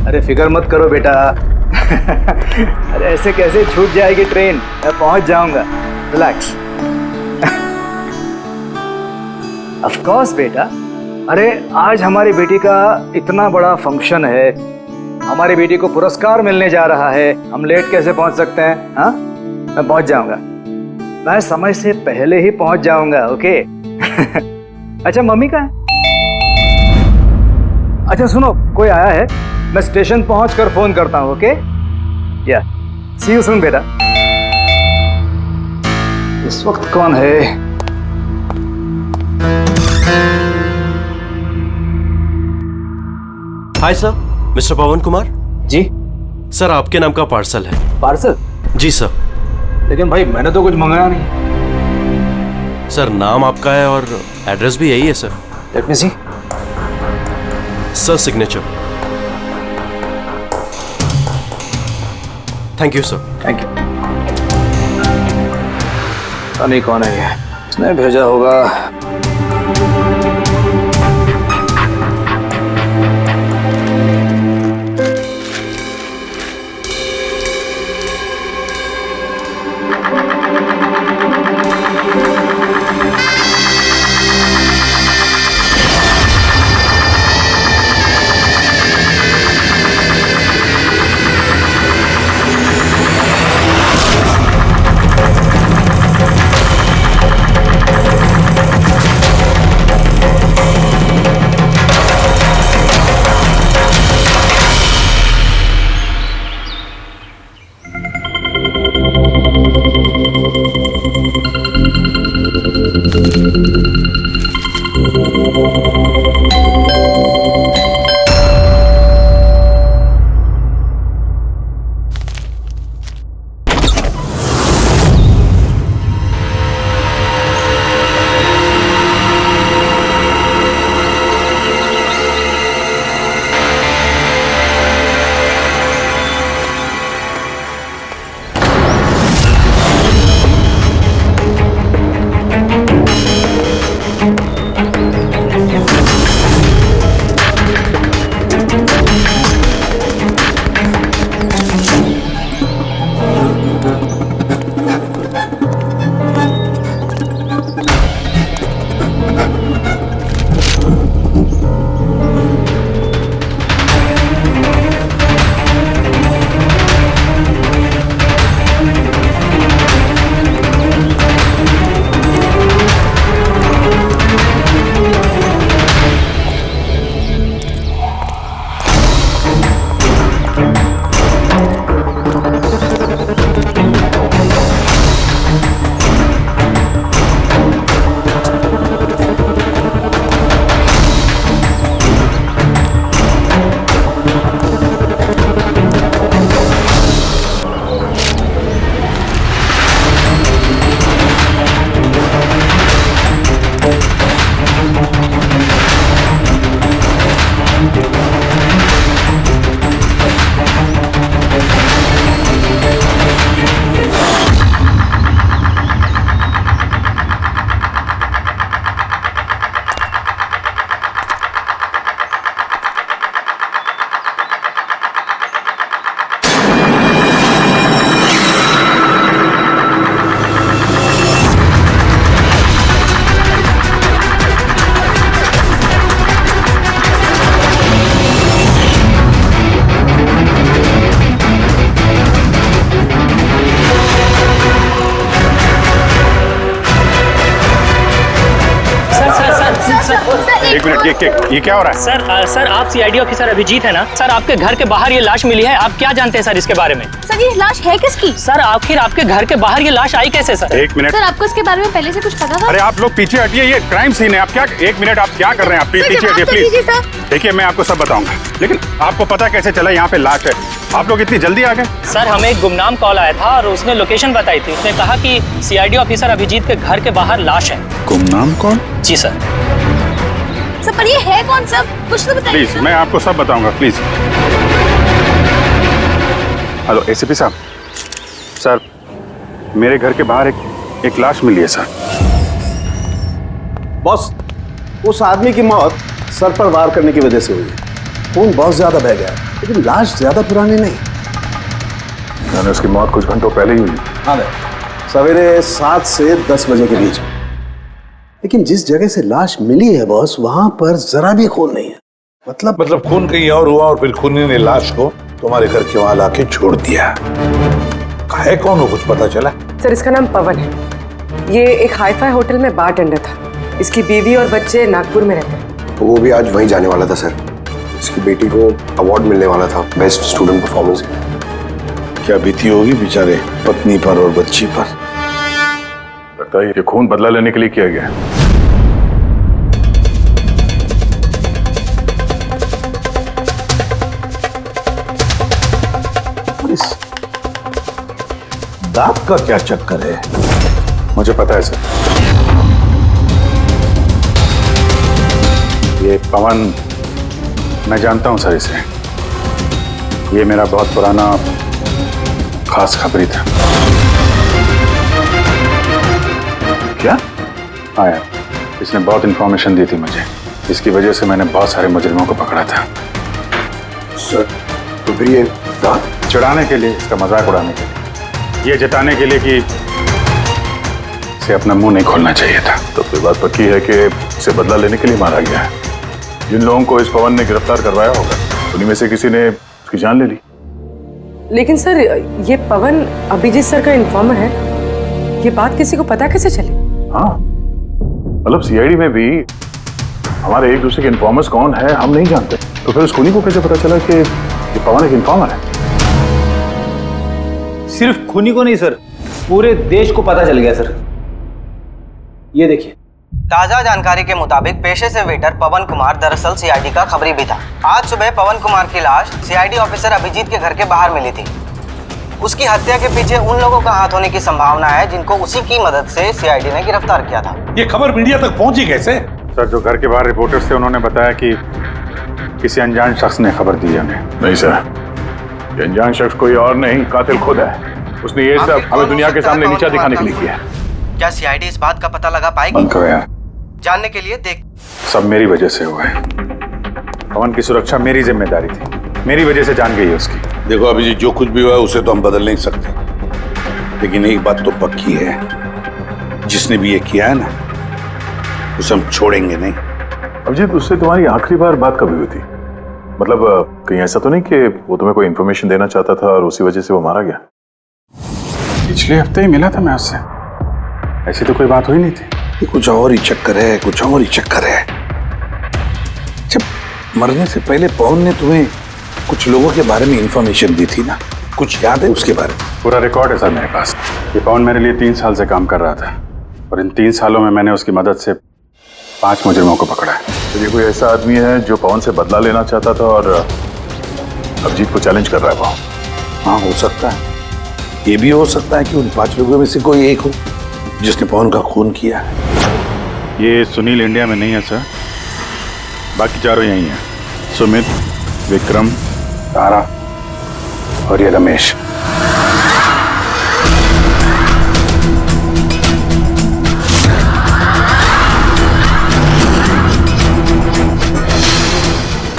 अरे फिक्र मत करो बेटा। अरे ऐसे कैसे छूट जाएगी ट्रेन, मैं पहुंच जाऊंगा। रिलैक्स। ऑफ कोर्स बेटा। अरे आज हमारी बेटी का इतना बड़ा फंक्शन है, हमारी बेटी को पुरस्कार मिलने जा रहा है, हम लेट कैसे पहुंच सकते हैं? हाँ, मैं पहुंच जाऊंगा, मैं समय से पहले ही पहुंच जाऊंगा। ओके। अच्छा मम्मी कहाँ है? अच्छा सुनो, कोई आया है, मैं स्टेशन पहुंचकर फोन करता हूं। ओके, या सी यू सून बेटा। इस वक्त कौन है? हाय सर, मिस्टर पवन कुमार। जी सर, आपके नाम का पार्सल है। पार्सल? जी सर। लेकिन भाई मैंने तो कुछ मंगाया नहीं। सर, नाम आपका है और एड्रेस भी यही है sir. Let me see. Sir, signature. Thank you sir. Thank you. पता नहीं कौन है ये, इसने भेजा होगा। एक मिनट, ये क्या हो रहा है? सर आप सीआईडी ऑफिसर अभिजीत है ना? सर आपके घर के बाहर ये लाश मिली है, आप क्या जानते हैं सर इसके बारे में? सर ये लाश है किसकी? सर आखिर आपके घर के बाहर ये लाश आई कैसे सर? एक मिनट सर, आपको इसके बारे में पहले से कुछ पता था? अरे आप लोग पीछे हटिए, ये क्राइम सीन है। आप क्या, एक मिनट, आप क्या कर रहे हैं? आप पीछे हटिए प्लीज। देखिए मैं आपको सब बताऊंगा, लेकिन आपको पता कैसे चला यहाँ पे लाश है? आप लोग इतनी जल्दी आ गए? सर हमें एक गुमनाम कॉल आया था और उसने लोकेशन बताई थी। उसने कहा कि सीआईडी ऑफिसर अभिजीत के घर के बाहर लाश है। गुमनाम कौन? जी सर। सर पर ये है कौन सर? कुछ तो बताइए। प्लीज, मैं आपको सब बताऊंगा, प्लीज। हेलो एसीपी साहब। सर मेरे घर के बाहर एक लाश मिली है सर। बॉस, उस आदमी की मौत सर पर वार करने की वजह से हुई है। खून बहुत ज्यादा बह गया है, लेकिन लाश ज्यादा पुरानी नहीं। मैंने उसकी मौत कुछ घंटों पहले ही हुई। हाँ सवेरे 7 से 10 बजे के बीच में। लेकिन जिस जगह से लाश मिली है बॉस, वहां पर जरा भी खून नहीं है। मतलब खून कहीं और हुआ और फिर खूनी ने लाश को तुम्हारे घर के वहां लाके छोड़ दिया। है कौन हो, कुछ पता चला? सर इसका नाम पवन है। ये एक हाईफाई होटल में बारटेंडर था। इसकी बीवी और बच्चे नागपुर में रहते हैं। तो वो भी आज वहीं जाने वाला था सर। इसकी बेटी को अवार्ड मिलने वाला था बेस्ट स्टूडेंट परफॉर्मेंस। क्या बीती होगी बेचारे पत्नी पर और बच्ची पर। लगता है ये खून बदला लेने के लिए किया गया है। दांत का क्या चक्कर है? मुझे पता है सर। ये पवन, मैं जानता हूं सर इसे। ये मेरा बहुत पुराना खास खबरी था। क्या? हाँ यार, इसने बहुत इंफॉर्मेशन दी थी मुझे। इसकी वजह से मैंने बहुत सारे मुजरिमों को पकड़ा था। सर तो फिर ये दांत चिढ़ाने के लिए, इसका मजाक उड़ाने के लिए, ये जताने के लिए कि इसे अपना मुंह नहीं खोलना चाहिए था। तो फिर बात पक्की है कि इसे बदला लेने के लिए मारा गया है। जिन लोगों को इस पवन ने गिरफ्तार करवाया होगा उन्हीं में से किसी ने उसकी जान ले ली। लेकिन सर ये पवन अभिजीत सर का इन्फॉर्मर है। ये बात किसी को पता कैसे चली? हाँ, मतलब सीआईडी में भी हमारे एक दूसरे के इन्फॉर्मर्स कौन है हम नहीं जानते। तो फिर उस खूनी को कैसे पता चला कि ये पवन एक इन्फॉर्मर है? सिर्फ खूनी को नहीं सर, पूरे देश को पता चल गया सर। ये देखिए, ताजा जानकारी के मुताबिक पेशे से वेटर पवन कुमार दरअसल सीआईडी का खबरी भी था। आज सुबह पवन कुमार की लाश सीआईडी ऑफिसर अभिजीत के घर के बाहर मिली थी। उसकी हत्या के पीछे उन लोगों का हाथ होने की संभावना है जिनको उसी की मदद से सीआईडी ने गिरफ्तार किया था। ये खबर मीडिया तक पहुंची कैसे? सर, जो घर के बाहर रिपोर्टर्स थे उन्होंने बताया कि किसी अनजान शख्स ने खबर दी है उन्हें। नहीं सर, ये अनजान शख्स कोई और नहीं, कातिल खुद है। उसने ये सब हमें दुनिया के सामने नीचा दिखाने के लिए किया है। क्या सीआईडी इस बात का पता लगा पाएगी? बंद करो यार। जानने के लिए देख। सब मेरी वजह से हुआ है। पवन की सुरक्षा मेरी जिम्मेदारी थी, मेरी वजह से जान गई है उसकी। देखो अभिजीत, जो कुछ भी हुआ है उसे तो हम बदल नहीं सकते, लेकिन एक बात तो पक्की है, जिसने भी ये किया है ना, उसे हम छोड़ेंगे नहीं। अभिजीत, उससे तुम्हारी आखिरी बार बात कब हुई थी? मतलब कहीं ऐसा तो नहीं कि वो तुम्हें कोई इन्फॉर्मेशन देना चाहता था और उसी वजह से वो मारा गया? पिछले हफ्ते ही मिला था मैं उससे, ऐसी तो कोई बात हुई नहीं थी। ये कुछ और ही चक्कर है, कुछ और ही चक्कर है। जब मरने से पहले पवन ने तुम्हें कुछ लोगों के बारे में इंफॉर्मेशन दी थी ना, कुछ याद है उसके बारे में? पूरा रिकॉर्ड है सर मेरे पास। ये पवन मेरे लिए 3 साल से काम कर रहा था और इन 3 सालों में मैंने उसकी मदद से 5 मुजरिमों को पकड़ा है। तो ये कोई ऐसा आदमी है जो पवन से बदला लेना चाहता था और अभिजीत को चैलेंज कर रहा है वो? हाँ, हो सकता है। ये भी हो सकता है कि उन 5 लोगों में से कोई एक हो जिसने पवन का खून किया है। ये सुनील इंडिया में नहीं है सर, बाकी चारों यही हैं। सुमित, विक्रम, तारा और ये रमेश।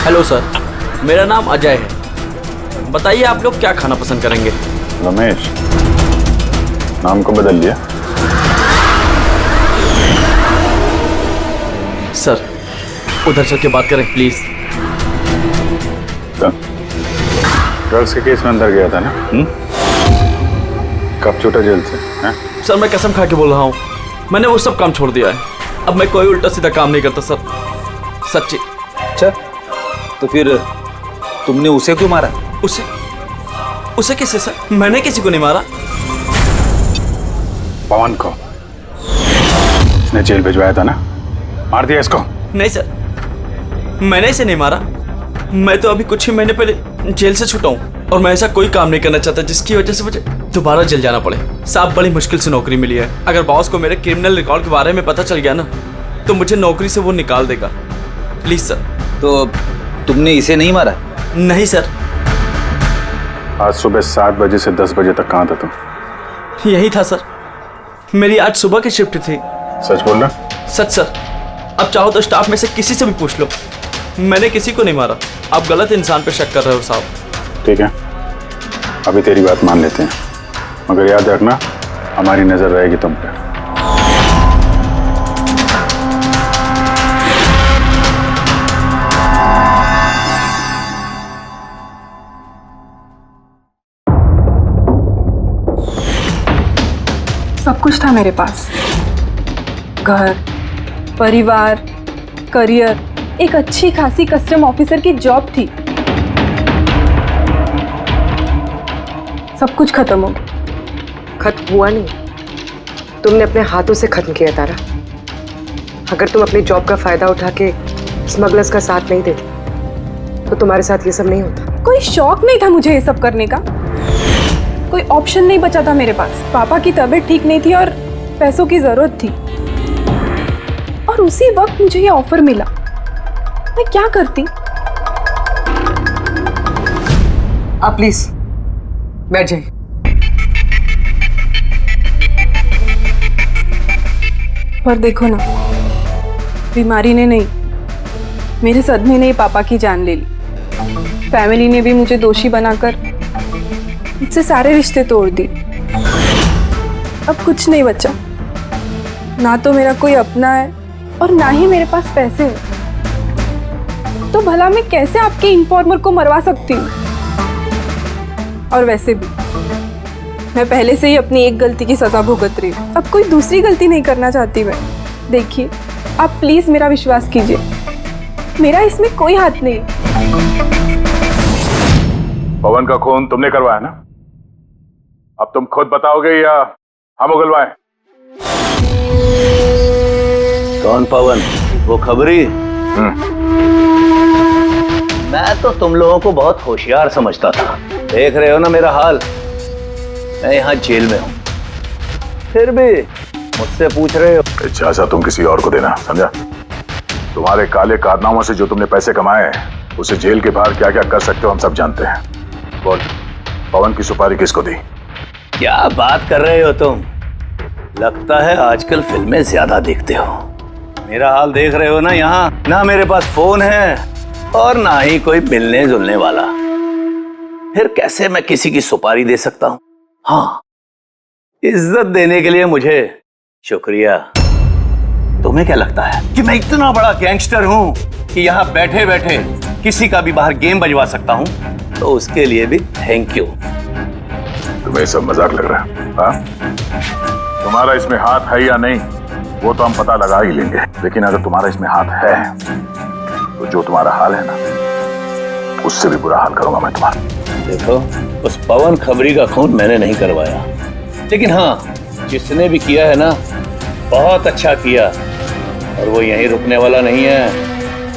हेलो सर, मेरा नाम अजय है। बताइए आप लोग क्या खाना पसंद करेंगे? रमेश, नाम को बदल लिया? सर उधर चल के बात करें प्लीज। ड्रग्स के केस में अंदर गया था ना? कब छूटा जेल से? सर मैं कसम खा के बोल रहा हूँ, मैंने वो सब काम छोड़ दिया है। अब मैं कोई उल्टा सीधा काम नहीं करता सर, सच्ची। अच्छा, तो फिर तुमने उसे क्यों मारा? उसे किसे सर? मैंने किसी को नहीं मारा। पवन को इसने जेल भिजवाया था ना, मार दिया इसको? नहीं सर, मैंने इसे नहीं मारा। मैं तो अभी कुछ ही महीने पहले जेल से छूटा हूँ और मैं ऐसा कोई काम नहीं करना चाहता जिसकी वजह से मुझे दोबारा जेल जाना पड़े। साहब बड़ी मुश्किल से नौकरी मिली है। अगर बॉस को मेरे क्रिमिनल रिकॉर्ड के बारे में पता चल गया ना तो मुझे नौकरी से वो निकाल देगा। Please sir. तो तुमने इसे नहीं मारा? नहीं सर। आज सुबह 7 बजे से 10 बजे तक कहाँ था तुम? यही था सर, मेरी आज सुबह की शिफ्ट थी। सच बोल रहा? सच सर, अब चाहो तो स्टाफ में से किसी से भी पूछ लो। मैंने किसी को नहीं मारा। आप गलत इंसान पे शक कर रहे हो साहब। ठीक है, अभी तेरी बात मान लेते हैं, मगर याद रखना हमारी नजर रहेगी तुम पे। सब कुछ था मेरे पास, घर, परिवार, करियर, एक अच्छी खासी कस्टम ऑफिसर की जॉब थी। सब कुछ खत्म हो गया। खत्म हुआ नहीं, तुमने अपने हाथों से खत्म किया तारा। अगर तुम अपनी जॉब का फायदा उठा के स्मगलर्स का साथ नहीं देती तो तुम्हारे साथ ये सब नहीं होता। कोई शौक नहीं था मुझे ये सब करने का, कोई ऑप्शन नहीं बचा था मेरे पास। पापा की तबीयत ठीक नहीं थी और पैसों की जरूरत थी, और उसी वक्त मुझे ये ऑफर मिला। मैं क्या करती? आप प्लीज बैठ जाइए। पर देखो ना, बीमारी ने नहीं, मेरे सदमे ने पापा की जान ले ली। फैमिली ने भी मुझे दोषी बनाकर मुझसे सारे रिश्ते तोड़ दिए। अब कुछ नहीं बचा, ना तो मेरा कोई अपना है और ना ही मेरे पास पैसे हैं। तो भला मैं कैसे आपके इन्फॉर्मर को मरवा सकती हूँ? और वैसे भी मैं पहले से ही अपनी एक गलती की सजा भुगत रही हूँ, अब कोई दूसरी गलती नहीं करना चाहती मैं। देखिए, आप प्लीज मेरा विश्वास कीजिए, मेरा इसमें कोई हाथ नहीं। पवन का खून तुमने करवाया ना? अब तुम खुद बताओगे या हम उगलवाएं? कौन पवन? वो खबरी? मैं तो तुम लोगों को बहुत होशियार समझता था। देख रहे हो ना मेरा हाल, मैं यहाँ जेल में हूँ, फिर भी मुझसे पूछ रहे हो। इजाजत तुम किसी और को देना, समझा? तुम्हारे काले कारनामों से जो तुमने पैसे कमाए हैं, उसे जेल के बाहर क्या क्या कर सकते हो हम सब जानते हैं। बोल, पवन की सुपारी किसको दी? क्या बात कर रहे हो तुम? लगता है आजकल फिल्में ज्यादा देखते हो। मेरा हाल देख रहे हो ना, यहाँ ना मेरे पास फोन है और ना ही कोई मिलने जुलने वाला। फिर कैसे मैं किसी की सुपारी दे सकता हूँ? हाँ, इज्जत देने के लिए मुझे शुक्रिया। तुम्हें क्या लगता है कि मैं इतना बड़ा गैंगस्टर हूँ कि यहाँ बैठे बैठे किसी का भी बाहर गेम बजवा सकता हूँ? तो उसके लिए भी थैंक यू। तुम्हें सब मजाक लग रहा है? हाँ? तुम्हारा इसमें हाथ है या नहीं वो तो हम पता लगा ही लेंगे, लेकिन अगर तुम्हारा इसमें हाथ है तो जो तुम्हारा हाल है ना, उससे भी बुरा हाल करूंगा मैं तुम्हारा। देखो, उस पवन खबरी का खून मैंने नहीं करवाया, लेकिन हाँ, जिसने भी किया है ना, बहुत अच्छा किया। और वो यहीं रुकने वाला नहीं है,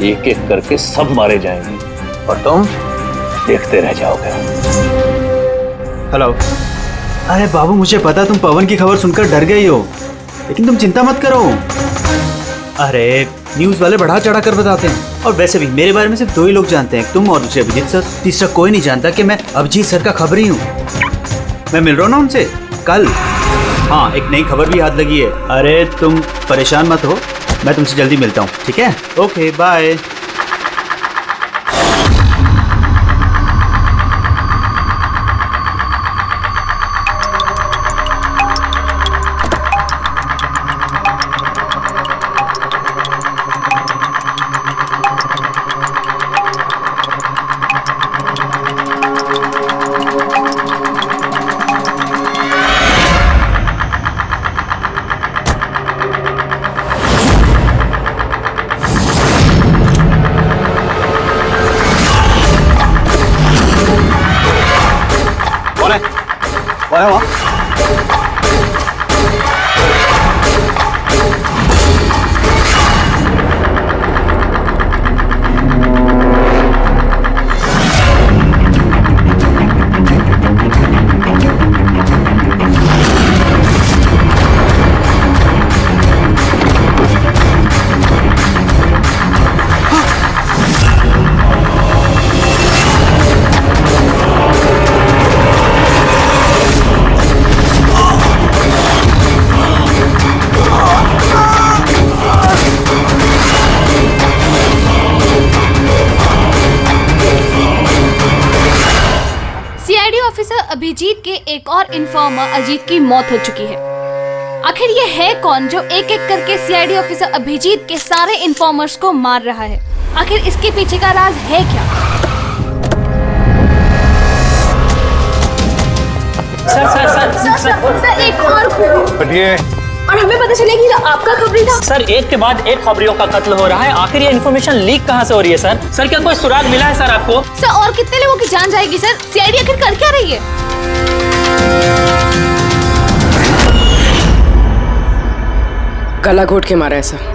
एक एक करके सब मारे जाएंगे और तुम देखते रह जाओगे। हेलो। अरे बाबू, मुझे पता तुम पवन की खबर सुनकर डर गई हो, लेकिन तुम चिंता मत करो। अरे न्यूज़ वाले बढ़ा चढ़ा कर बताते हैं, और वैसे भी मेरे बारे में सिर्फ 2 ही लोग जानते हैं, तुम और दूसरे अभिजीत सर। तीसरा कोई नहीं जानता कि मैं अभिजीत सर का खबरी हूँ। मैं मिल रहा हूँ ना उनसे कल। हाँ, एक नई खबर भी याद लगी है। अरे तुम परेशान मत हो, मैं तुमसे जल्दी मिलता हूँ, ठीक है? Okay, bye. ऑफिसर अभिजीत के एक और इन्फॉर्मर अजीत की मौत हो चुकी है। आखिर ये है कौन जो एक एक करके सीआईडी ऑफिसर अभिजीत के सारे इन्फॉर्मर्स को मार रहा है? आखिर इसके पीछे का राज है क्या? सर एक और और हमें पता चलेगा कि आपका खबरी था। सर, एक के बाद एक खबरियों का कत्ल हो रहा है। आखिर ये इन्फॉर्मेशन लीक कहाँ से हो रही है सर? सर, क्या कोई सुराग मिला है सर आपको? सर, और कितने लोगों की जान जाएगी सर? सीआईडी आखिर कर क्या रही है? गला घोट के मारा है सर।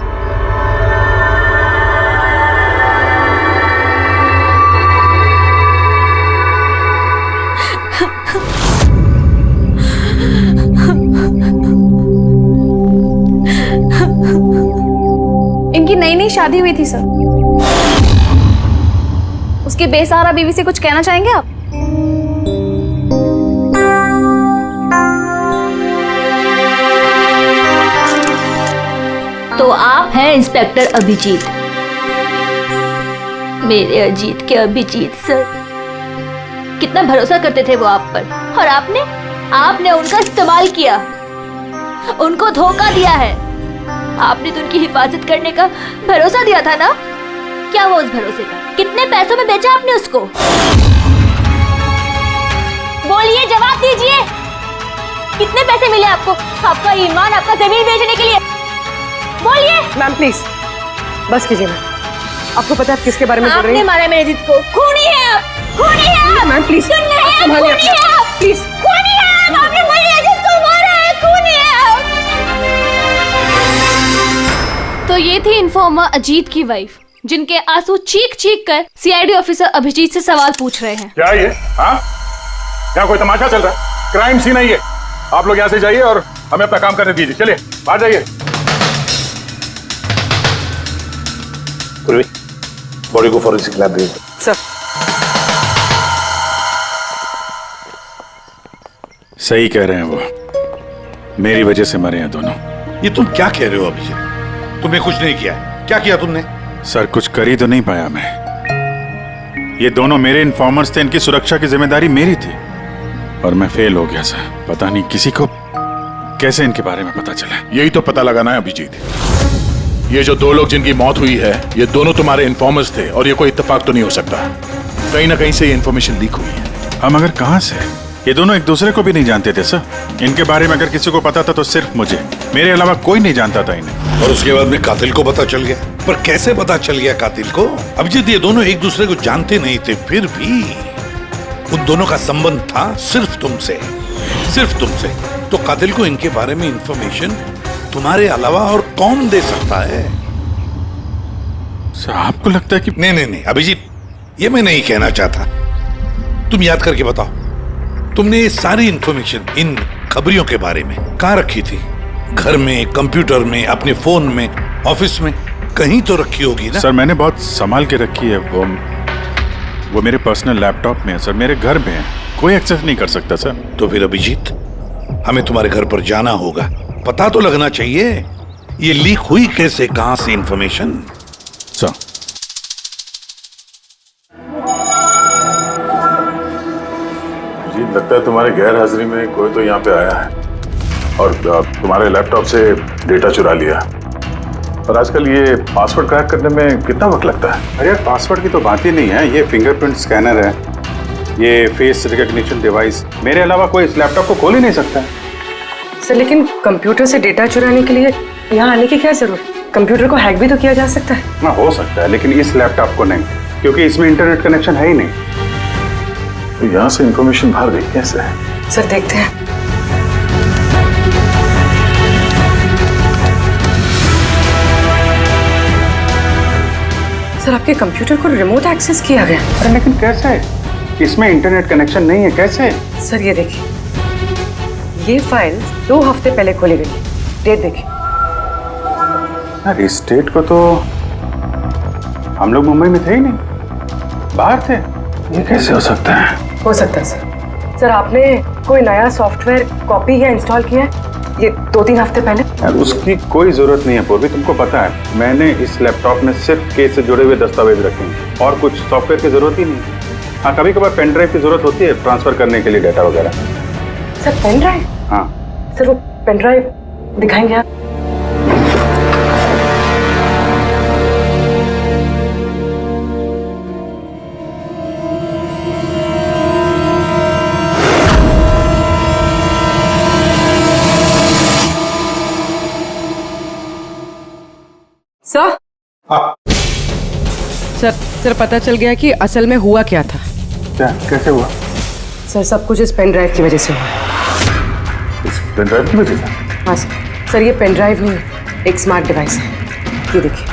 इनकी नई नई शादी हुई थी सर। उसके बेसहारा बीवी से कुछ कहना चाहेंगे आप? तो आप हैं इंस्पेक्टर अभिजीत, मेरे अजीत के अभिजीत सर। कितना भरोसा करते थे वो आप पर, और आपने उनका इस्तेमाल किया, उनको धोखा दिया है। आपने तो उनकी हिफाजत करने का भरोसा दिया था ना? क्या वो उस भरोसे का? कितने पैसों में बेचा आपने उसको? बोलिए, जवाब दीजिए। कितने पैसे मिले आपको? आपका ईमान, आपका जमीन बेचने के लिए? बोलिए। मैम प्लीज बस कीजिए। मैम, आपको पता है आप किसके बारे में बोल रही हैं? आपने मारा मेरे अजीत को। खूनी है आप, खूनी है आप। मैम प्लीज संभालिए अपने आप। प्लीज। खूनी है आप, आपने मेरे अजीत को मारा है, खूनी है आप। तो ये थी इन्फॉर्मर अजीत की वाइफ, जिनके आंसू चीख चीख कर सीआईडी ऑफिसर अभिजीत से सवाल पूछ रहे हैं। क्या ये? हाँ, यहाँ कोई तमाशा चल रहा है? क्राइम सीन है ये। आप लोग यहाँ से जाइए और हमें अपना काम करने दीजिए। चलिए बाहर जाइए। बॉडी को फॉरेंसिक लैब भेज दो। सर। सही कह रहे हैं वो, मेरी वजह से मरे हैं दोनों। ये तुम क्या कह रहे हो अभिजीत? तुमने कुछ नहीं किया। क्या किया तुमने? सर, कुछ कर ही तो नहीं पाया मैं। ये दोनों मेरे इन्फॉर्मर्स थे, इनकी सुरक्षा की जिम्मेदारी मेरी थी और मैं फेल हो गया सर। पता नहीं किसी को कैसे इनके बारे में पता चला। यही तो पता लगाना है अभिजीत। ये जो दो लोग जिनकी मौत हुई है, ये दोनों तुम्हारे इन्फॉर्मर्स थे और ये कोई इत्तेफाक तो नहीं हो सकता। कहीं ना कहीं से ये इन्फॉर्मेशन लीक हुई है। हम अगर कहां से? ये दोनों एक दूसरे को भी नहीं जानते थे सर। इनके बारे में अगर किसी को पता था तो सिर्फ मुझे, मेरे अलावा कोई नहीं जानता था इन्हें। और उसके बाद में कातिल को पता चल गया। पर कैसे पता चल गया कातिल को? अभिजीत, ये दोनों एक दूसरे को जानते नहीं थे, फिर भी उन दोनों का संबंध था सिर्फ तुमसे, सिर्फ तुमसे। तो कातिल को इनके बारे में इंफॉर्मेशन तुम्हारे अलावा और कौन दे सकता है? सर, आपको लगता है कि... नहीं अभिजीत, ये मैं नहीं कहना चाहता। तुम याद करके बताओ, तुमने ये सारी इंफॉर्मेशन इन खबरियों के बारे में कहाँ रखी थी? घर में, कंप्यूटर में, अपने फोन में, ऑफिस में, कहीं तो रखी होगी ना? सर, मैंने बहुत संभाल के रखी है। वो मेरे पर्सनल लैपटॉप में है सर, मेरे घर में है, कोई एक्सेस नहीं कर सकता सर। तो फिर अभिजीत, हमें तुम्हारे घर पर जाना होगा, पता तो लगना चाहिए ये लीक हुई कैसे, कहां से इंफॉर्मेशन। सर, जी लगता है तुम्हारे गैर हाजिरी में कोई तो यहाँ पे आया है और तुम्हारे लैपटॉप से डेटा चुरा लिया। और आजकल ये पासवर्ड क्रैक करने में कितना वक्त लगता है? अरे यार, पासवर्ड की तो बात ही नहीं है। ये फिंगरप्रिंट स्कैनर है, ये फेस रिकॉग्निशन डिवाइस, मेरे अलावा कोई इस लैपटॉप को खोल ही नहीं सकता। सर, लेकिन कंप्यूटर से डेटा चुराने के लिए यहाँ आने की क्या जरूरत? कंप्यूटर को हैक भी तो किया जा सकता है। हाँ, हो सकता है, लेकिन इस लैपटॉप को नहीं, क्योंकि इसमें इंटरनेट कनेक्शन है ही नहीं। तो यहाँ से इंफॉर्मेशन बाहर गई कैसे? सर देखते हैं। सर, आपके कंप्यूटर को रिमोट एक्सेस किया गया। अरे लेकिन कैसे? इसमें इंटरनेट कनेक्शन नहीं है, कैसे? सर ये देखिए, ये फाइल 2 हफ्ते पहले खोली गई। डेट देखिए। यार, इस डेट को तो हम लोग मुंबई में थे ही नहीं, बाहर थे। ये कैसे हो सकता है? हो सकता है सर। सर, आपने कोई नया सॉफ्टवेयर कॉपी या इंस्टॉल किया है ये 2-3 हफ्ते पहले? यार, उसकी कोई जरूरत नहीं है पूर्वी, तुमको पता है मैंने इस लैपटॉप में सिर्फ केस से जुड़े हुए दस्तावेज रखे हैं और कुछ सॉफ्टवेयर की जरूरत ही नहीं। हाँ, कभी कभार पेन ड्राइव की जरूरत होती है ट्रांसफर करने के लिए डेटा वगैरह। Sir pen drive? हाँ सर वो पेन ड्राइव दिखाएंगे आप? सर सर पता चल गया कि असल में हुआ क्या था। क्या, कैसे हुआ? सर सब कुछ इस पेन ड्राइव की वजह से हुआ। इस पेन ड्राइव की वजह से? हाँ सर ये पेन ड्राइव नहीं, एक स्मार्ट डिवाइस है। ये देखिए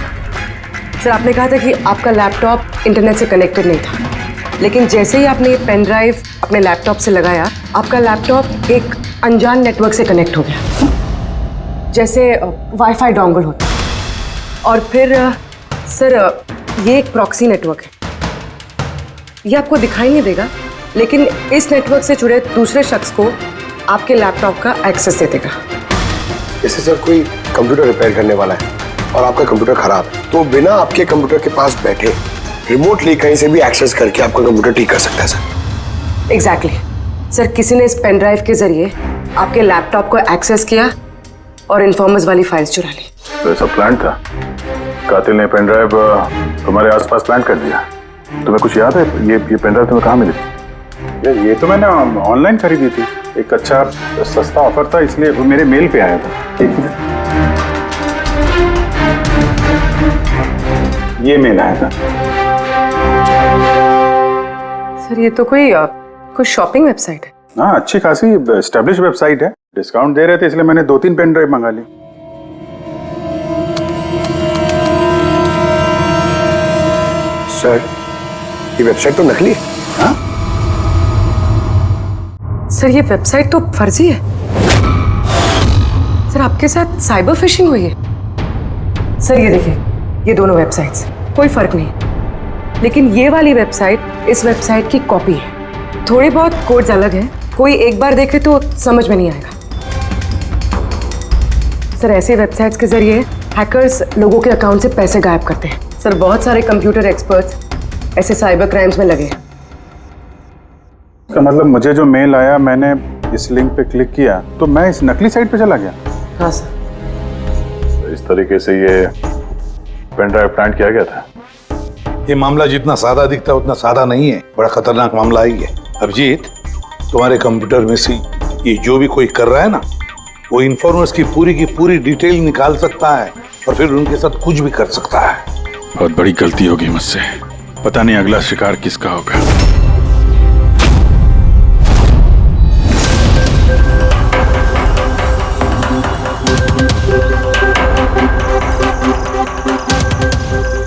सर, आपने कहा था कि आपका लैपटॉप इंटरनेट से कनेक्टेड नहीं था, लेकिन जैसे ही आपने ये पेन ड्राइव अपने लैपटॉप से लगाया, आपका लैपटॉप एक अनजान नेटवर्क से कनेक्ट हो गया, जैसे वाईफाई डोंगल होता। और फिर सर ये एक प्रॉक्सी नेटवर्क है। ये आपको दिखाई नहीं देगा, लेकिन इस नेटवर्क से जुड़े दूसरे शख्स को आपके लैपटॉप का एक्सेस दे देगा। जैसे सर कोई कंप्यूटर रिपेयर करने वाला है और आपका कंप्यूटर खराब है, तो बिना आपके कंप्यूटर के पास बैठे रिमोटली कहीं से भी एक्सेस करके आपका कंप्यूटर ठीक कर सकता है सर। एग्जैक्टली सर, किसी ने इस पेन ड्राइव के जरिए आपके लैपटॉप को एक्सेस किया और इन्फॉर्मर्स वाली फाइल्स चुरा ली। तो ऐसा प्लान था? कातिल ने पेन ड्राइव तुम्हारे आसपास प्लान कर दिया। तुम्हें कुछ याद है ये पेन ड्राइव तुम्हें कहाँ मिली थी? ये तो मैंने ऑनलाइन खरीदी थी, एक अच्छा सस्ता ऑफर था, इसलिए वो मेरे मेल पे आया था। एक मिनट, ये मेल आया था। सर ये तो कोई शॉपिंग वेबसाइट है। हाँ, अच्छी खासी एस्टेब्लिश वेबसाइट है, डिस्काउंट दे रहे थे इसलिए मैंने 2-3 पेन ड्राइव मंगा ली। सर ये वेबसाइट तो नकली है। हाँ? सर ये वेबसाइट तो फर्जी है। सर आपके साथ साइबर फिशिंग हुई है। सर ये देखिए, ये दोनों वेबसाइट्स, कोई फर्क नहीं, लेकिन ये वाली वेबसाइट इस वेबसाइट की कॉपी है। थोड़े बहुत कोड्स अलग हैं, कोई एक बार देखे तो समझ में नहीं आएगा। सर ऐसे वेबसाइट्स के जरिए हैकर्स लोगों के अकाउंट से पैसे गायब करते हैं। सर बहुत सारे कंप्यूटर एक्सपर्ट्स ऐसे साइबर क्राइम्स में लगे हैं। इसका मतलब मुझे जो मेल आया, मैंने इस लिंक पे क्लिक किया तो मैं इस नकली साइट पे चला गया। हाँ सर। तो इस तरीके से ये पेन ड्राइव प्लान किया गया था। ये मामला जितना सादा दिखता है उतना सादा नहीं है, बड़ा खतरनाक मामला ही है। अभिजीत, तुम्हारे कंप्यूटर में से ये जो भी कोई कर रहा है ना, वो इन्फॉर्मर्स की पूरी डिटेल निकाल सकता है और फिर उनके साथ कुछ भी कर सकता है। बहुत बड़ी गलती होगी मुझसे, पता नहीं अगला शिकार किसका होगा।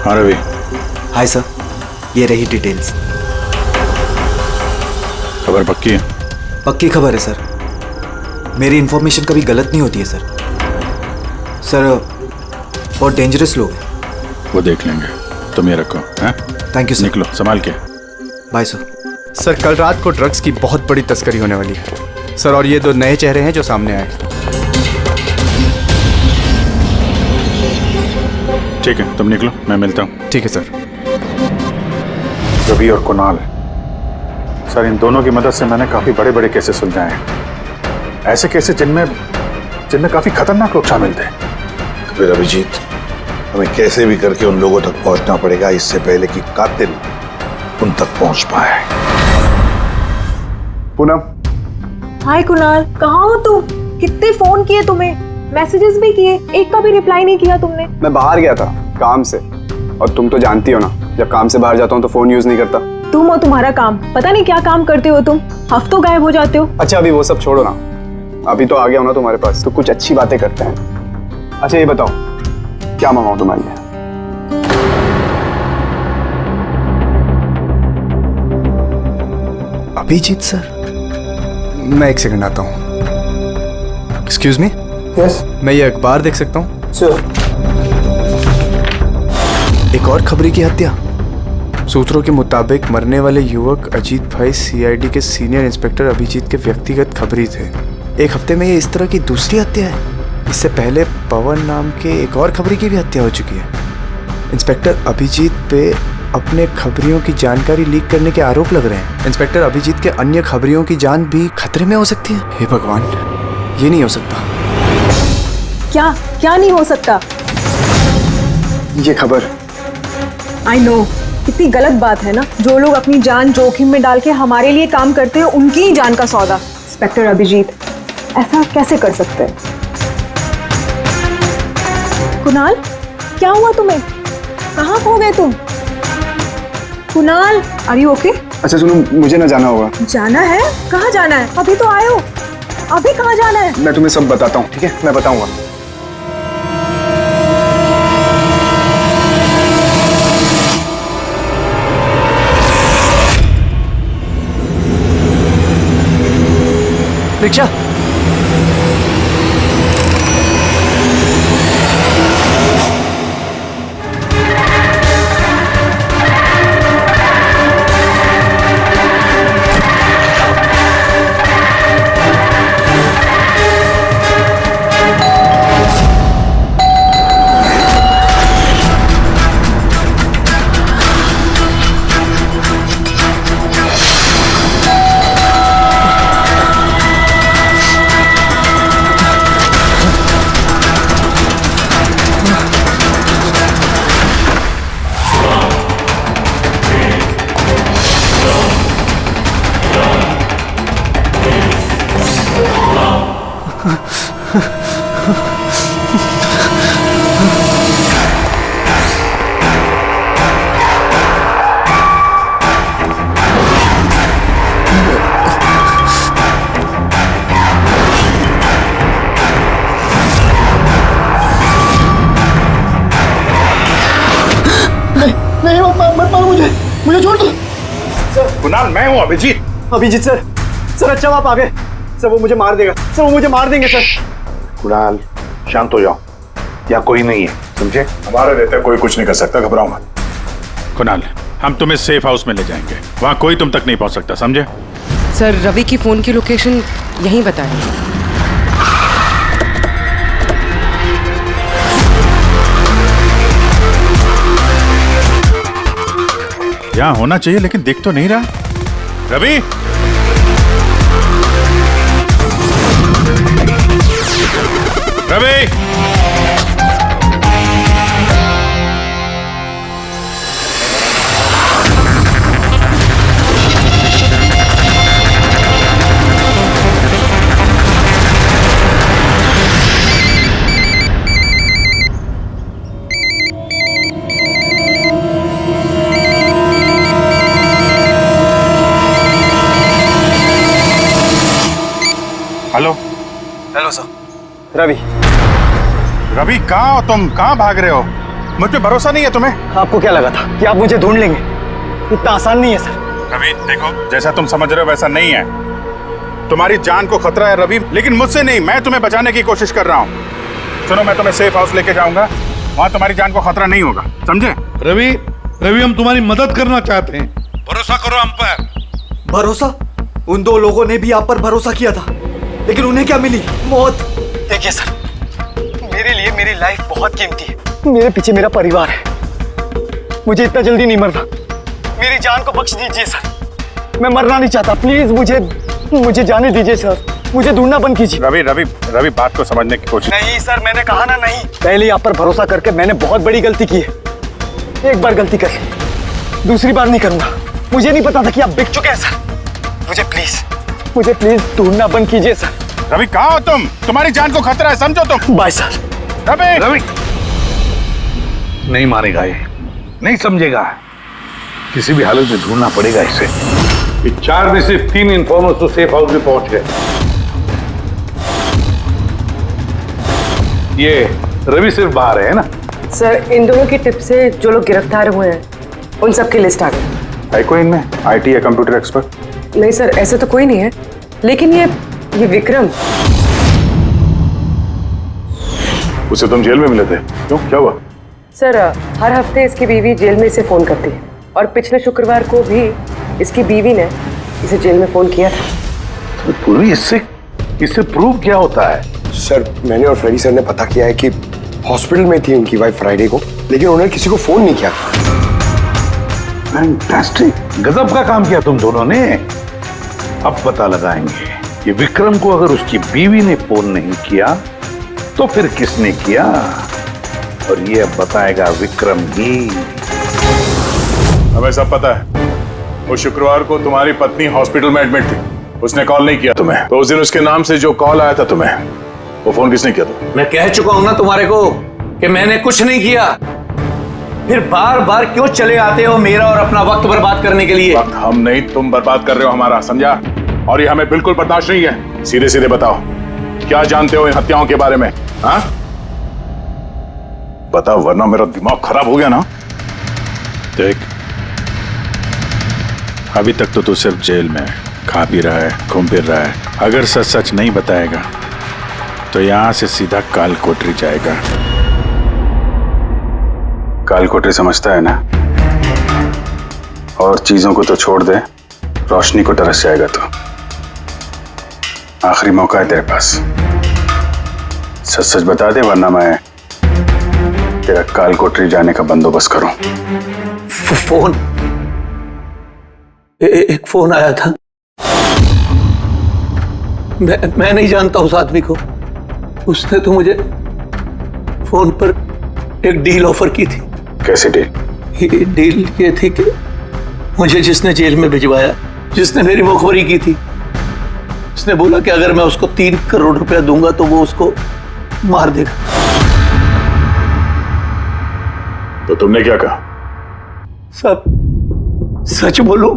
हाँ रवि। हाय सर, ये रही डिटेल्स। खबर पक्की है? पक्की खबर है सर, मेरी इंफॉर्मेशन कभी गलत नहीं होती है सर। सर बहुत डेंजरस लोग हैं। वो देख लेंगे, तुम ये रखो। हैं? Thank you sir. निकलो, संभाल के। Bye sir. सर कल रात को ड्रग्स की बहुत बड़ी तस्करी होने वाली है सर, और ये 2 नए चेहरे हैं जो सामने आए। ठीक है, तुम निकलो, मैं मिलता हूँ। ठीक है सर। रवि और कुणाल, सर इन दोनों की मदद से मैंने काफी बड़े केसेस सुलझाए हैं। ऐसे केसेस जिनमें काफी खतरनाक लोग शामिल थे। तो फिर अभिजीत, हमें कैसे भी करके उन लोगों तक पहुंचना पड़ेगा इससे पहले कि कातिल उन तक पहुंच पाए। पूनम। हाय कुणाल, कहाँ हो तुम? कितने फोन किए तुम्हें, मैसेजेस भी किए, एक का भी रिप्लाई नहीं किया तुमने। मैं बाहर गया था काम से, और तुम तो जानती हो ना, जब काम से बाहर जाता हूँ तो फोन यूज नहीं करता। तुम और तुम्हारा काम, पता नहीं क्या काम करते हो तुम, हफ्तों गायब हो जाते हो। अच्छा अभी वो सब छोड़ो ना, अभी तो आ गया हो ना तुम्हारे पास, तो कुछ अच्छी बातें करते हैं। अच्छा ये बताओ, क्या मंगाऊं तुम्हारे लिए? अभिजीत सर, मैं 1 सेकंड आता हूँ। Excuse me. यस। मैं ये अखबार देख सकता हूँ? सर। एक और खबरी की हत्या। सूत्रों के मुताबिक मरने वाले युवक अजीत भाई सीआईडी के सीनियर इंस्पेक्टर अभिजीत के व्यक्तिगत खबरी थे। एक हफ्ते में ये इस तरह की दूसरी हत्या है। इससे पहले पवन नाम के एक और खबरी की भी हत्या हो चुकी है। इंस्पेक्टर अभिजीत पे अपने खबरियों की जानकारी लीक करने के आरोप लग रहे हैं। इंस्पेक्टर अभिजीत के अन्य खबरियों की जान भी खतरे में हो सकती है। हे भगवान, ये नहीं हो सकता। क्या क्या नहीं हो सकता? ये खबर आई नो, कितनी गलत बात है ना। जो लोग अपनी जान जोखिम में डाल के हमारे लिए काम करते हैं, उनकी ही जान का सौदा। इंस्पेक्टर अभिजीत ऐसा कैसे कर सकते हैं? कुणाल, क्या हुआ तुम्हें? कहाँ खो गए तुम? Kunal, are you okay? अच्छा सुनो, मुझे ना जाना होगा। जाना है? कहाँ जाना है? अभी तो आए हो, अभी कहाँ जाना है? मैं तुम्हें सब बताता हूँ, ठीक है? मैं बताऊंगा। रिक्शा, मुझे छोड़ दो सर। कुणाल, मैं हूँ अभिजीत। अभिजीत सर, सर अच्छा आप आ गए। सर वो मुझे मार देगा, सर वो मुझे मार देंगे सर। कुणाल, शांत हो जाओ, यहाँ कोई नहीं है, समझे? हमारे रहते कोई कुछ नहीं कर सकता, घबराओ मत। कुणाल, हम तुम्हें सेफ हाउस में ले जाएंगे, वहाँ कोई तुम तक नहीं पहुँच सकता, समझे? सर रवि की फोन की लोकेशन यहीं बताएं। यहाँ होना चाहिए लेकिन दिख तो नहीं रहा। Ravi, Ravi, hello. Hello sir. Ravi. Ravi, कहाँ हो तुम? कहाँ भाग रहे हो? मुझ पे भरोसा नहीं है तुम्हें? आपको क्या लगा था कि आप मुझे ढूंढ लेंगे? इतना आसान नहीं है सर। रवि देखो, जैसा तुम समझ रहे हो वैसा नहीं है। तुम्हारी जान को खतरा है रवि, लेकिन मुझसे नहीं, मैं तुम्हें बचाने की कोशिश कर रहा हूँ। सुनो, मैं तुम्हें सेफ हाउस लेके जाऊंगा, वहाँ तुम्हारी जान को खतरा नहीं होगा, समझे? रवि, रवि हम तुम्हारी मदद करना चाहते हैं, भरोसा करो हम पर। भरोसा? उन दो लोगों ने भी आप पर भरोसा किया था, लेकिन उन्हें क्या मिली? मौत। देखिए सर, मेरे लिए मेरी लाइफ बहुत कीमती है। मेरे पीछे मेरा परिवार है, मुझे इतना जल्दी नहीं मरना। मेरी जान को बख्श दीजिए सर, मैं मरना नहीं चाहता। प्लीज मुझे जाने दीजिए सर, मुझे ढूंढना बंद कीजिए। रवि रवि रवि, बात को समझने की कोशिश। नहीं सर, मैंने कहा ना नहीं। पहले आप पर भरोसा करके मैंने बहुत बड़ी गलती की है। एक बार गलती कर ली, दूसरी बार नहीं करूंगा। मुझे नहीं पता था कि आप बिक चुके हैं सर। मुझे प्लीज ढूंढना बंद कीजिए सर। रवि, कहाँ हो तुम? तुम्हारी जान को खतरा है, समझो तुम। Bye sir. रवि नहीं मारेगा ये, नहीं समझेगा, किसी भी हालत में ढूंढना पड़ेगा इसे। 4 में से 3 इन्फॉर्मर्स तो सेफ हाउस में पहुंच गए। ये रवि सिर्फ बाहर है ना? सर इन दोनों की टिप से जो लोग गिरफ्तार हुए हैं उन सबकी लिस्ट आ गई। है कोई इनमें IT या कंप्यूटर एक्सपर्ट? नहीं सर, ऐसे तो कोई नहीं है, लेकिन ये विक्रम, उसे तुम जेल में मिले थे, क्यों, क्या हुआ? सर हर हफ्ते इसकी बीवी जेल में इसे फोन करती है, और पिछले शुक्रवार को भी इसकी बीवी ने इसे जेल में फोन किया था। तो पूरी इससे प्रूव क्या होता है? सर मैंने और फ्रेडी सर ने पता किया है कि हॉस्पिटल में थी उनकी वाइफ फ्राइडे को, लेकिन उन्होंने किसी को फोन नहीं किया। फैंटास्टिक, गजब का काम किया तुम दोनों ने। अब पता लगाएंगे कि विक्रम को अगर उसकी बीवी ने फोन नहीं किया तो फिर किसने किया, और ये अब बताएगा विक्रम ही। हमें सब पता है, वो शुक्रवार को तुम्हारी पत्नी हॉस्पिटल में एडमिट थी, उसने कॉल नहीं किया तुम्हें, तो उस दिन उसके नाम से जो कॉल आया था तुम्हें, वो फोन किसने किया था? मैं कह चुका हूं ना तुम्हारे को कि मैंने कुछ नहीं किया, फिर बार बार क्यों चले आते हो मेरा और अपना वक्त बर्बाद करने के लिए? वक्त हम नहीं, तुम बर्बाद कर रहे हो हमारा, समझा? और ये हमें बिल्कुल बर्दाश्त नहीं है। सीधे सीधे बताओ, क्या जानते हो इन हत्याओं के बारे में? हाँ बताओ, वरना मेरा दिमाग खराब हो गया ना। देख, अभी तक तो तू सिर्फ जेल में खा पी रहा है, घूम फिर रहा है। अगर सच सच नहीं बताएगा तो यहां से सीधा काल कोठरी जाएगा। काल कोठरी समझता है ना, और चीजों को तो छोड़ दे, रोशनी को तरस जाएगा। तो आखिरी मौका है तेरे पास, सच सच बता दे, वरना मैं तेरा काल कोठरी जाने का बंदोबस्त करूं। फोन, एक फोन आया था। मैं नहीं जानता उस आदमी को, उसने तो मुझे फोन पर एक डील ऑफर की थी। कैसी डील? डील ये थी कि मुझे जिसने जेल में भिजवाया, जिसने मेरी मुखबरी की थी, उसने बोला कि अगर मैं उसको 3 करोड़ रुपया दूंगा तो वो उसको मार देगा। तो तुमने क्या कहा? सब सच बोलूं,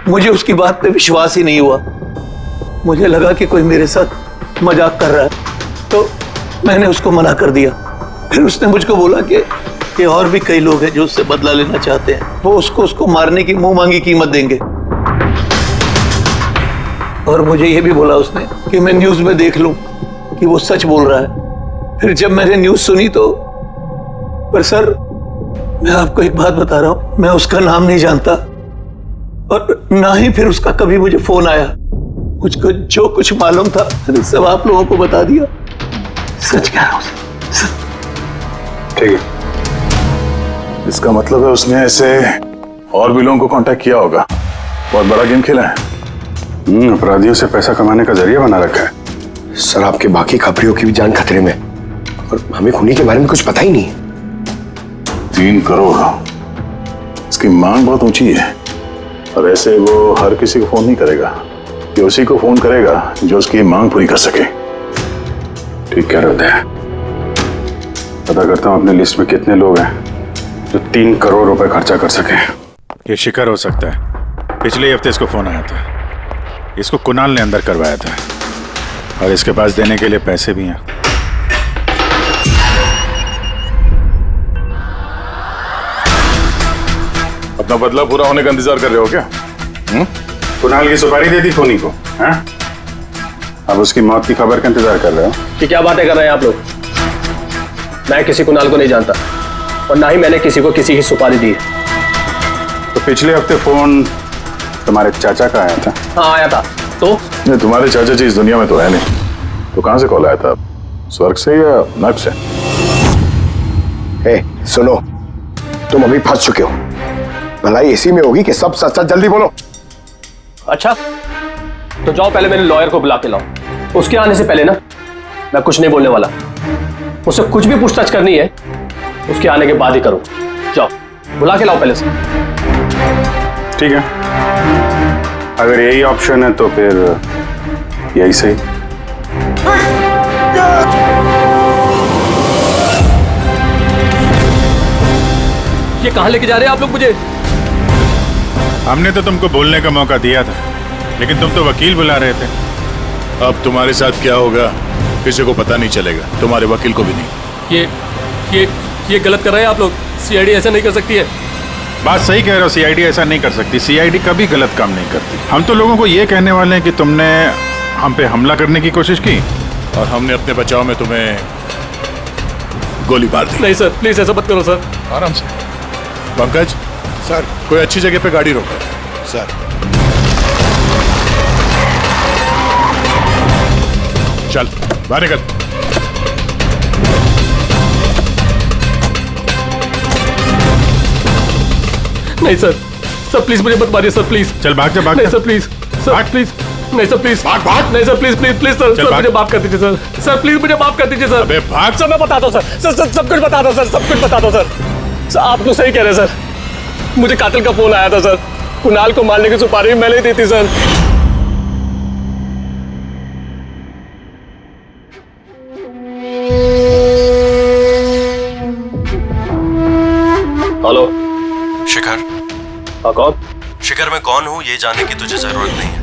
मुझे उसकी बात पे विश्वास ही नहीं हुआ। मुझे लगा कि कोई मेरे साथ मजाक कर रहा है, तो मैंने उसको मना कर दिया। फिर उसने मुझको बोला कि और भी कई लोग हैं जो उससे बदला लेना चाहते हैं, वो उसको मारने की मुंह मांगी कीमत देंगे। और मुझे ये भी बोला उसने कि मैं न्यूज में देख लूं कि वो सच बोल रहा है। फिर जब मैंने न्यूज सुनी तो, पर सर मैं आपको एक बात बता रहा हूं, मैं उसका नाम नहीं जानता और ना ही फिर उसका कभी मुझे फोन आया। मुझको जो कुछ मालूम था मैंने सब आप लोगों को बता दिया। सच कह रहा हूं। ठीक है, इसका मतलब है उसने ऐसे और भी लोगों को कांटेक्ट किया होगा, बहुत बड़ा गेम खेला है। अपराधियों से पैसा कमाने का जरिया बना रखा है। सर आपके बाकी खबरियों की भी जान खतरे में, और हमें खूनी के बारे में कुछ पता ही नहीं है। 3 करोड़, इसकी मांग बहुत ऊंची है, और ऐसे वो हर किसी को फोन नहीं करेगा, कि उसी को फोन करेगा जो उसकी मांग पूरी कर सके। ठीक कह रहे हैं। पता करता हूँ अपने लिस्ट में कितने लोग हैं जो 3 करोड़ रुपए खर्चा कर सके। ये शिखर हो सकता है, पिछले हफ्ते इसको फोन आया था, इसको कुणाल ने अंदर करवाया था, और इसके पास देने के लिए पैसे भी हैं। अपना बदला पूरा होने का इंतजार कर रहे हो क्या? कुणाल की सुपारी दे दी खोनी को, हैं? अब उसकी मौत की खबर का इंतजार कर रहे हो? कि क्या बातें कर रहे हैं आप लोग? मैं किसी कुणाल को नहीं जानता, और ना ही मैंने किसी को किसी की सुपारी दी है। तो पिछले हफ्ते फोन तुम्हारे चाचा का आया था? हाँ आया था। तो नहीं, तुम्हारे चाचा जी इस दुनिया में तो है नहीं, तो कहां से कॉल आया था? स्वर्ग से या नर्क से? सुनो, तुम अभी फंस चुके हो। भलाई इसी में होगी कि सब सच सच जल्दी बोलो। अच्छा, तो जाओ पहले मेरे लॉयर को बुला के लाओ। उसके आने से पहले ना मैं कुछ नहीं बोलने वाला। उससे कुछ भी पूछताछ करनी है उसके आने के बाद ही करो। जाओ बुला के लाओ पहले से। ठीक है, अगर यही ऑप्शन है तो फिर यही सही। ये कहां लेके जा रहे हैं आप लोग मुझे? हमने तो तुमको बोलने का मौका दिया था, लेकिन तुम तो वकील बुला रहे थे। अब तुम्हारे साथ क्या होगा किसी को पता नहीं चलेगा, तुम्हारे वकील को भी नहीं। ये गलत कर रहे हैं आप लोग। सीआईडी ऐसा नहीं कर सकती है। बात सही कह रहे हो, सीआईडी ऐसा नहीं कर सकती। सीआईडी कभी गलत काम नहीं करती। हम तो लोगों को ये कहने वाले हैं कि तुमने हम पे हमला करने की कोशिश की और हमने अपने बचाव में तुम्हें गोली मार दी। नहीं सर, प्लीज ऐसा मत करो सर। आराम से। पंकज सर, कोई अच्छी जगह पे गाड़ी रोको सर। चल बाहर निकल। नहीं सर, सर प्लीज मुझे मत मारिए सर, प्लीज। चल भाग जा, भाग नहीं जा। सर प्लीज, सर प्लीज, नहीं सर प्लीज, नहीं sir please please please sir, चल सर भाग। मुझे माफ कर दीजिए सर, सर प्लीज मुझे माफ कर दीजिए सर। अबे भाग। सर मैं बताता हूँ सर, सब कुछ बताता हूँ सर, सब कुछ बताता हूँ सर। आप तो सही कह रहे हैं सर, मुझे कातिल का फोन आया था सर, कुणाल को मारने की सुपारी मैंने ही दी थी सर। हेलो शिखर। हाँ कौन? शिखर मैं कौन हूँ ये जानने की तुझे जरूरत नहीं है।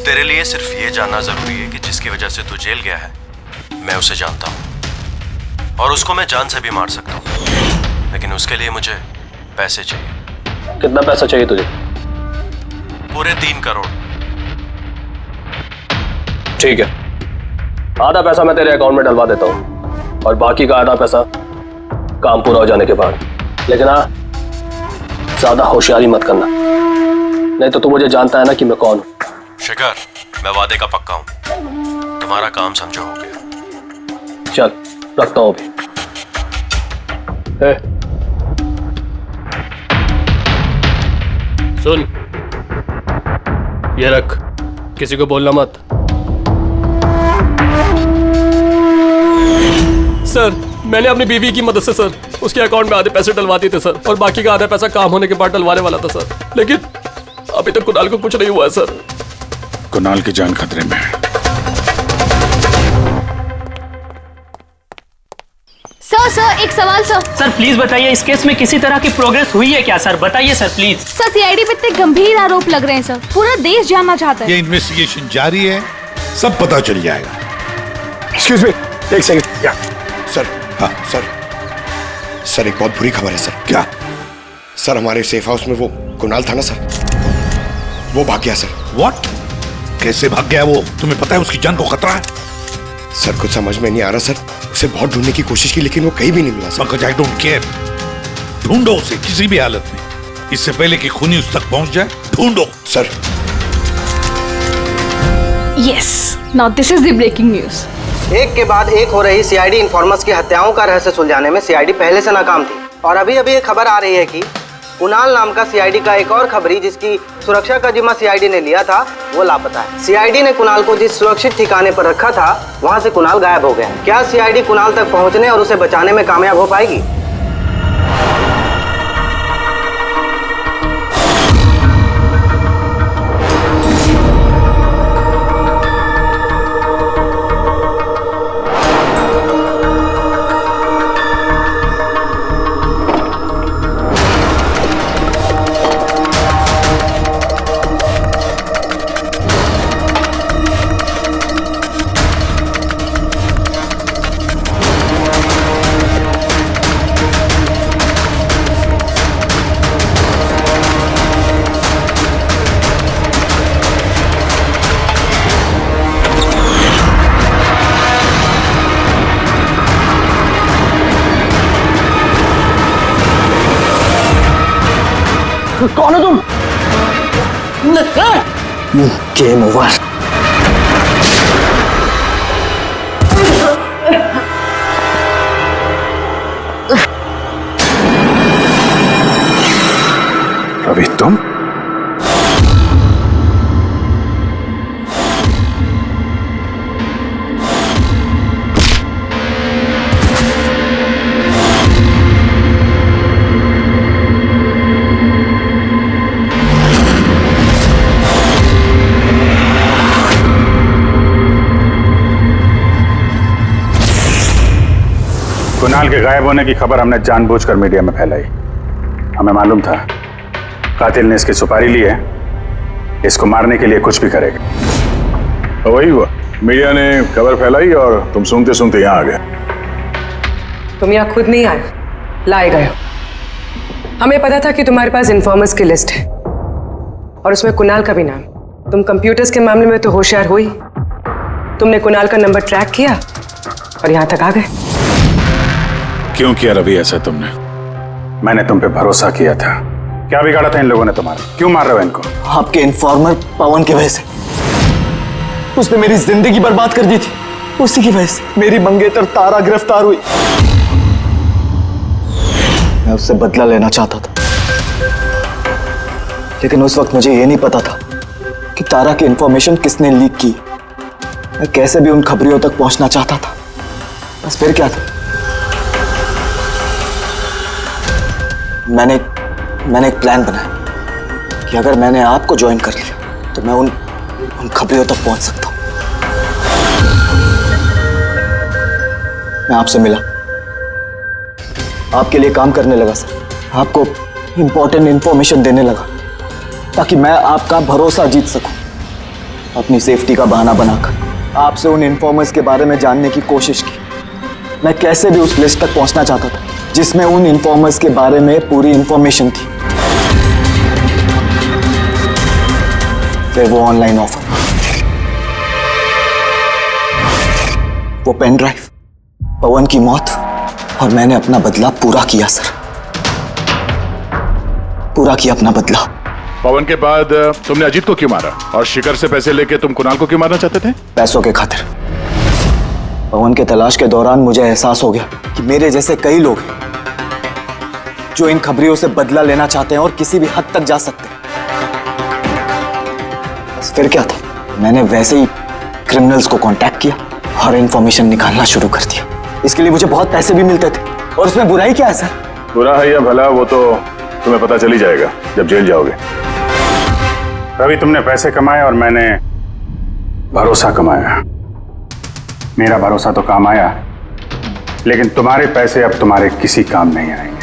तेरे लिए सिर्फ ये जानना जरूरी है कि जिसकी वजह से तू जेल गया है मैं उसे जानता हूँ और उसको मैं जान से भी मार सकता हूँ, लेकिन उसके लिए मुझे पैसे चाहिए। कितना पैसा चाहिए तुझे? पूरे 3 करोड़। ठीक है, आधा पैसा मैं तेरे अकाउंट में डलवा देता हूँ और बाकी का आधा पैसा काम पूरा हो जाने के बाद। लेकिन हाँ, ज्यादा होशियारी मत करना, नहीं तो तू मुझे जानता है ना कि मैं कौन हूँ। शिखर मैं वादे का पक्का हूँ, तुम्हारा काम समझो हो गया। चल रखता हूँ अभी। सुन, ये रख, किसी को बोलना मत। सर मैंने अपनी बीवी की मदद से सर उसके अकाउंट में आधे पैसे डलवा दिए थे सर, और बाकी का आधा पैसा काम होने के बाद डलवाने वाला था सर, लेकिन अभी तक कुणाल को कुछ नहीं हुआ है सर। कुणाल की जान खतरे में है। सर एक सवाल सर। सर प्लीज बताइए, इस केस में किसी तरह की प्रोग्रेस हुई है क्या सर? बताइए सर प्लीज। सर सीआईडी पे इतने गंभीर आरोप लग रहे हैं सर, पूरा देश जानना चाहता है। ये इन्वेस्टिगेशन जारी है, सब पता चल जाएगा। एक्सक्यूज मी, एक सेकंड। या सर, हाँ सर एक बहुत बुरी खबर है सर। क्या? सर हमारे सेफ हाउस में वो कुणाल था ना सर, वो भाग गया सर। व्हाट? कैसे भाग गया वो? तुम्हें पता है उसकी जान को खतरा है? सर कुछ समझ में नहीं आ रहा सर, उसे बहुत ढूंढने की कोशिश की लेकिन वो कहीं भी नहीं मिला sir. Pankaj I don't care, ढूंढो उसे किसी भी हालत में, इससे पहले कि खूनी उस तक पहुंच जाए, ढूंढो। Sir yes, now this is the breaking news. एक के बाद एक हो रही सीआईडी इन्फॉर्मर्स की हत्याओं का रहस्य सुलझाने में सीआईडी पहले से नाकाम थी, और अभी अभी एक खबर आ रही है कि कुणाल नाम का सीआईडी का एक और खबरी जिसकी सुरक्षा का जिम्मा सीआईडी ने लिया था वो लापता है। सीआईडी ने कुणाल को जिस सुरक्षित ठिकाने पर रखा था वहां से कुणाल गायब हो गया। क्या सीआईडी कुणाल तक पहुंचने और उसे बचाने में कामयाब हो पाएगी? कौन हो तुम? Game over. रवि तुम? कुणाल के गायब होने की खबर हमने जानबूझकर मीडिया में फैलाई। हमें मालूम था कातिल ने इसकी सुपारी ली है, इसको मारने के लिए कुछ भी करेगा। तो वही हुआ, मीडिया ने खबर फैलाई और तुम सुनते सुनते यहाँ आ गए। तुम यहाँ खुद नहीं आए, लाए गए। हमें पता था कि तुम्हारे पास इन्फॉर्मर्स की लिस्ट है और उसमें कुणाल का भी नाम। तुम कंप्यूटर्स के मामले में तो होशियार हो ही, तुमने कुणाल का नंबर ट्रैक किया और यहाँ तक आ गए। क्यों किया रवि ऐसा तुमने? मैंने तुम पे भरोसा किया था। क्या बिगाड़ा था इन लोगों ने तुम्हारा? क्यों मार रहे हो इनको? आपके इन्फॉर्मर पवन की वजह से। उसने मेरी जिंदगी बर्बाद कर दी थी, उसी की वजह से मेरी मंगेतर तारा गिरफ्तार हुई। मैं उससे बदला लेना चाहता था लेकिन उस वक्त मुझे ये नहीं पता था कि तारा की इंफॉर्मेशन किसने लीक की। मैं कैसे भी उन खबरियों तक पहुंचना चाहता था, बस फिर क्या था, मैंने एक प्लान बनाया कि अगर मैंने आपको ज्वाइन कर लिया तो मैं उन खबरियों तक पहुंच सकता हूं। मैं आपसे मिला, आपके लिए काम करने लगा सर, आपको इंपॉर्टेंट इंफॉर्मेशन देने लगा ताकि मैं आपका भरोसा जीत सकूं। अपनी सेफ्टी का बहाना बनाकर आपसे उन इन्फॉर्मर्स के बारे में जानने की कोशिश की। मैं कैसे भी उस लिस्ट तक पहुंचना चाहता था जिसमें उन इन्फॉर्मर्स के बारे में पूरी इंफॉर्मेशन थी। फिर वो ऑनलाइन ऑफर, वो पेन ड्राइव, पवन की मौत, और मैंने अपना बदला पूरा किया सर, पूरा किया अपना बदला। पवन के बाद तुमने अजीत को क्यों मारा और शिखर से पैसे लेके तुम कुणाल को क्यों मारना चाहते थे? पैसों के खातिर। पवन के तलाश के दौरान मुझे एहसास हो गया कि मेरे जैसे कई लोग हैं जो इन खबरियों से बदला लेना चाहते हैं और किसी भी हद तक जा सकते हैं। बस फिर क्या था, मैंने वैसे ही क्रिमिनल्स को कांटेक्ट किया और इंफॉर्मेशन निकालना शुरू कर दिया। इसके लिए मुझे बहुत पैसे भी मिलते थे, और उसमें बुराई क्या है सर? बुरा है या भला वो तो तुम्हें पता चल ही जाएगा जब जेल जाओगे। रवि, तुमने पैसे कमाए और मैंने भरोसा कमाया। मेरा भरोसा तो काम आया, लेकिन तुम्हारे पैसे अब तुम्हारे किसी काम नहीं आएंगे।